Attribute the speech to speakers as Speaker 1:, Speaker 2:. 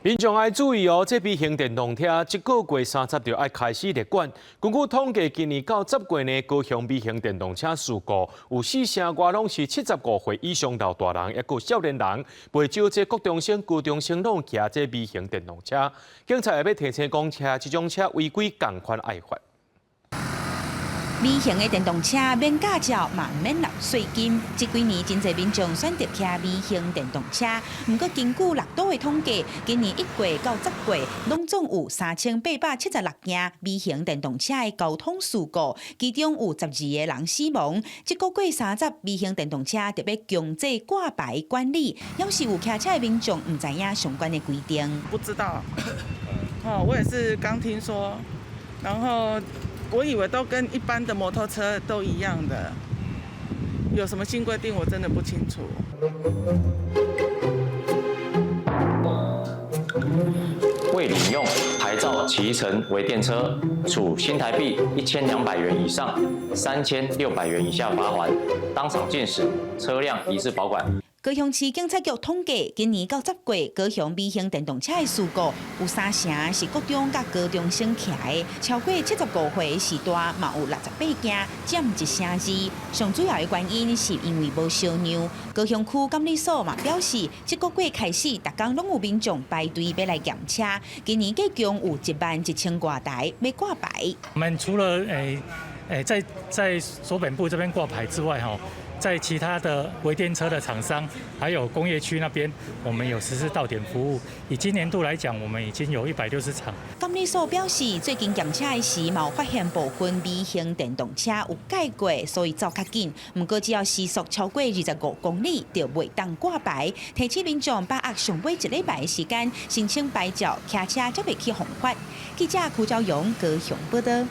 Speaker 1: 民众要注意哦，这批型电动车1个月30就要开始列管。根据统计，今年到10月呢，高雄微型电动车事故有4成多拢是75岁以上老大人，也有少年人。不少这国中生、高中生拢骑这微型电动车。警察也要提醒讲，车这种车违规，共款挨罚。
Speaker 2: 微型的电动车免驾照，嘛唔免纳税金。这几年真侪民众选择骑微型电动车，不过根据6都的统计，今年1月到10月，拢总有3876件微型电动车的交通事故，其中有12个人死亡。这个月30微型电动车特别强制挂牌管理，要是有骑车的民众唔知影相关的规定。
Speaker 3: 不知道，我也是刚听说，然后。我以为都跟一般的摩托车都一样的，有什么新规定我真的不清楚。
Speaker 4: 未领用牌照骑乘微电车，处新台币1200元以上3600元以下罚锾，当场禁驶，车辆移至保管。
Speaker 2: 高雄市警察局统计，今年到10月，高雄微型电动车的事故有3成是国中甲高中生骑的，超过75岁时代嘛有68件，占1成2。上主要的原因是因为无烧尿。高雄区监理所嘛表示，这个月开始，逐工拢有民众排队要来检车，今年计共有11000多台要挂牌。
Speaker 5: 我们除了在所本部这边挂牌之外，在其他的微电车的厂商，还有工业区那边，我们有实施到点服务。以今年度来讲，我们已经有160场。
Speaker 2: 监理所表示，最近检车时，有发现部分微型电动车有改过，所以走较紧。不过，只要时速超过25公里，就袂当挂牌。提醒民众把握上尾1礼拜的时间申请牌照，骑车才袂去罚款。记者邱昭勇高雄报道。